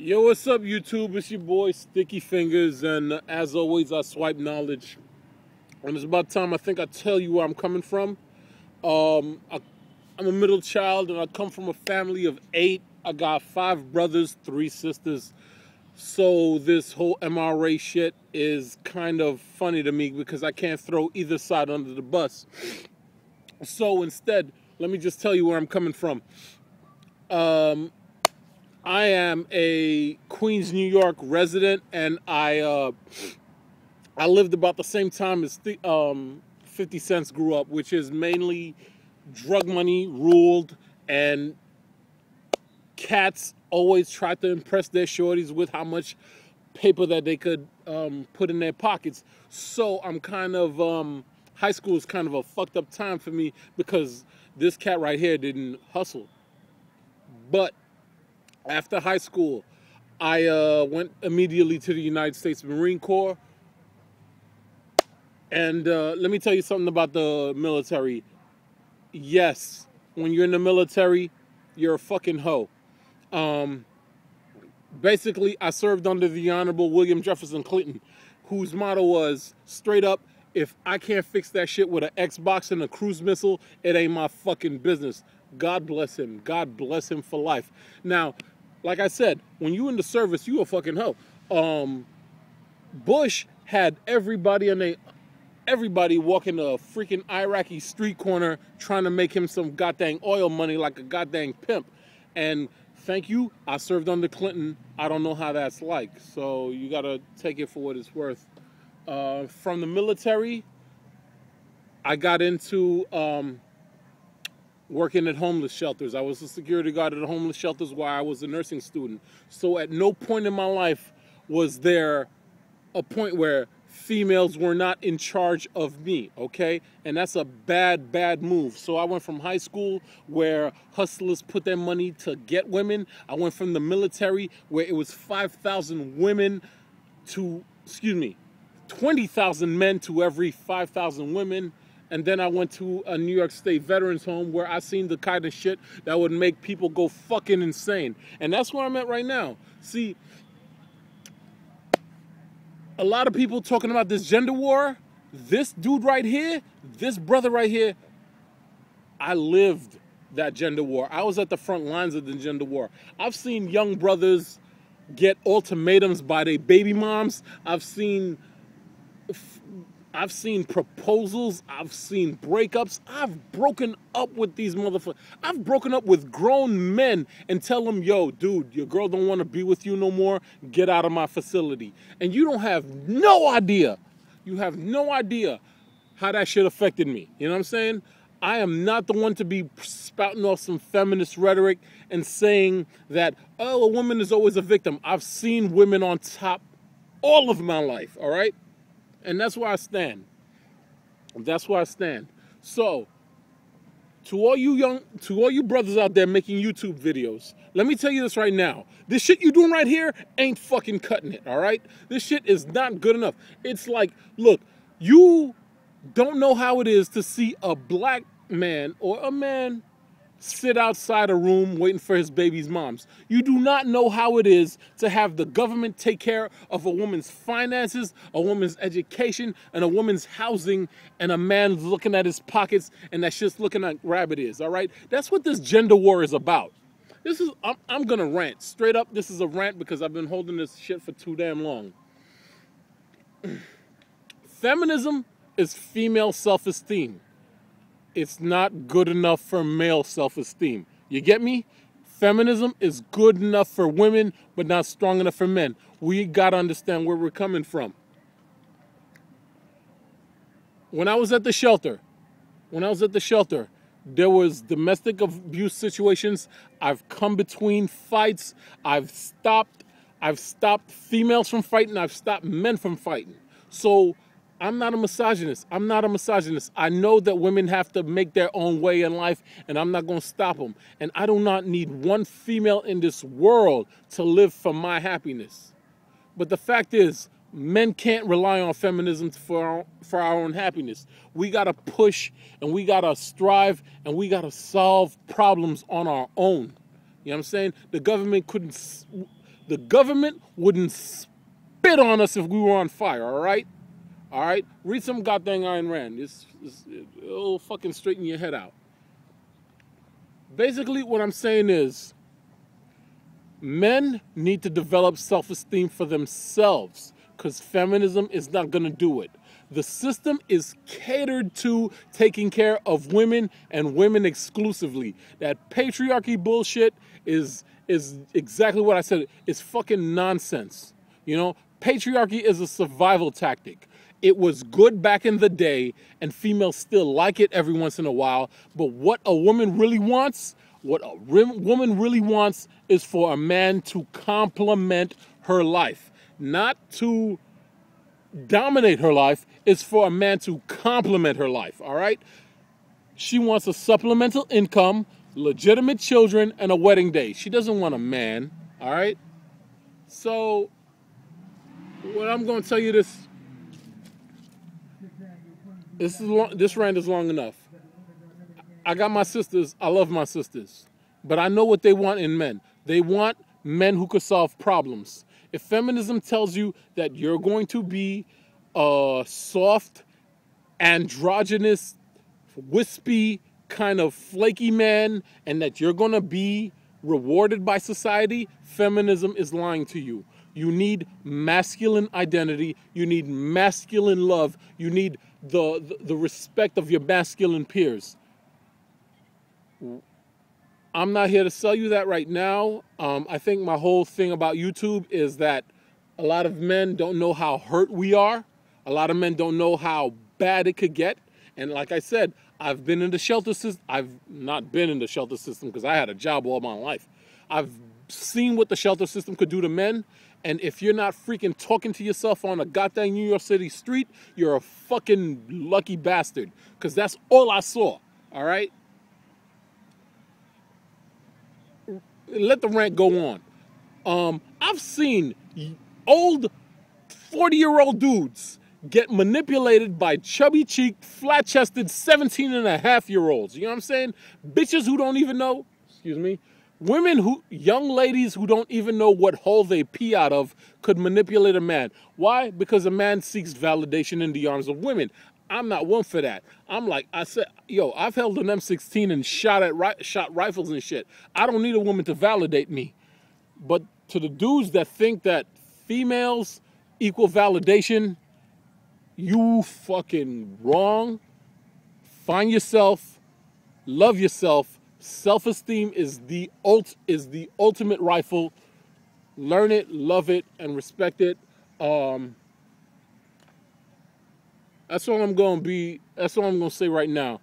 Yo, what's up, YouTube? It's your boy Sticky Fingers, and as always, I swipe knowledge. And it's about time I think I tell you where I'm coming from. I'm a middle child, and I come from a family of 8. I got 5 brothers, 3 sisters. So this whole MRA shit is kind of funny to me because I can't throw either side under the bus. So instead, let me just tell you where I'm coming from. I am a Queens, New York resident, and I lived about the same time as 50 Cent grew up, which is mainly drug money ruled, and cats always tried to impress their shorties with how much paper that they could put in their pockets. So I'm kind of, high school is kind of a fucked up time for me because this cat right here didn't hustle. But after high school, I went immediately to the United States Marine Corps. And let me tell you something about the military. Yes, when you're in the military, you're a fucking hoe. Basically, I served under the Honorable William Jefferson Clinton, whose motto was, straight up, if I can't fix that shit with an Xbox and a cruise missile, it ain't my fucking business. God bless him. God bless him for life. Now, like I said, when you in the service, you a fucking hoe. Bush had everybody walking a freaking Iraqi street corner trying to make him some goddamn oil money like a goddamn pimp. And thank you, I served under Clinton. I don't know how that's like. So you gotta take it for what it's worth. From the military, I got into working at homeless shelters. I was a security guard at the homeless shelters while I was a nursing student. So at no point in my life was there a point where females were not in charge of me, okay? And that's a bad, bad move. So I went from high school where hustlers put their money to get women. I went from the military where it was 5,000 women to, 20,000 men to every 5,000 women. And then I went to a New York State veterans home where I seen the kind of shit that would make people go fucking insane. And that's where I'm at right now. See, a lot of people talking about this gender war. This dude right here, this brother right here, I lived that gender war. I was at the front lines of the gender war. I've seen young brothers get ultimatums by their baby moms. I've seen proposals. I've seen breakups. I've broken up with these motherfuckers. I've broken up with grown men and tell them, yo, dude, your girl don't want to be with you no more. Get out of my facility. And you don't have no idea. You have no idea how that shit affected me. You know what I'm saying? I am not the one to be spouting off some feminist rhetoric and saying that, oh, a woman is always a victim. I've seen women on top all of my life, all right? And that's where I stand. That's where I stand. So, to all you brothers out there making YouTube videos, let me tell you this right now. This shit you doing right here ain't fucking cutting it, all right? This shit is not good enough. It's like, look, you don't know how it is to see a black man or a man sit outside a room waiting for his baby's moms. You do not know how it is to have the government take care of a woman's finances, a woman's education, and a woman's housing, and a man looking at his pockets and that shit's looking like rabbit is, all right? That's what this gender war is about. I'm gonna rant. Straight up, this is a rant because I've been holding this shit for too damn long. Feminism is female self-esteem. It's not good enough for male self-esteem. You get me? Feminism is good enough for women, but not strong enough for men. We gotta understand where we're coming from. When I was at the shelter, there was domestic abuse situations. I've come between fights. I've stopped females from fighting. I've stopped men from fighting. So I'm not a misogynist. I know that women have to make their own way in life, and I'm not going to stop them. And I do not need one female in this world to live for my happiness. But the fact is, men can't rely on feminism for our own happiness. We got to push, and we got to strive, and we got to solve problems on our own. You know what I'm saying? The government couldn't The government wouldn't spit on us if we were on fire, all right? All right? Read some goddamn Ayn Rand. It'll fucking straighten your head out. Basically, what I'm saying is, men need to develop self-esteem for themselves, because feminism is not going to do it. The system is catered to taking care of women and women exclusively. That patriarchy bullshit is exactly what I said. It's fucking nonsense. You know, patriarchy is a survival tactic. It was good back in the day, and females still like it every once in a while. But what a woman really wants, is for a man to complement her life, not to dominate her life. It's for a man to complement her life, all right? She wants a supplemental income, legitimate children, and a wedding day. She doesn't want a man, all right? So, what I'm going to tell you this rant is long enough. I got my sisters. I love my sisters. But I know what they want in men. They want men who could solve problems. If feminism tells you that you're going to be a soft, androgynous, wispy, kind of flaky man, and that you're going to be rewarded by society, feminism is lying to you. You need masculine identity. You need masculine love. You need the respect of your masculine peers. I'm not here to sell you that right now. I think my whole thing about YouTube is that a lot of men don't know how hurt we are. A lot of men don't know how bad it could get. And like I said, I've been in the shelter system. I've not been in the shelter system because I had a job all my life. I've seen what the shelter system could do to men. And if you're not freaking talking to yourself on a goddamn New York City street, you're a fucking lucky bastard. Because that's all I saw. All right? Let the rant go on. I've seen old 40-year-old dudes get manipulated by chubby-cheeked, flat-chested 17-and-a-half-year-olds. You know what I'm saying? Bitches who don't even know, young ladies who don't even know what hole they pee out of could manipulate a man. Why? Because a man seeks validation in the arms of women. I'm not one for that. I've held an M16 and shot rifles and shit. I don't need a woman to validate me. But to the dudes that think that females equal validation, you fucking wrong. Find yourself, love yourself. Self-esteem is the ultimate rifle. Learn it, love it, and respect it. That's all I'm going to say right now.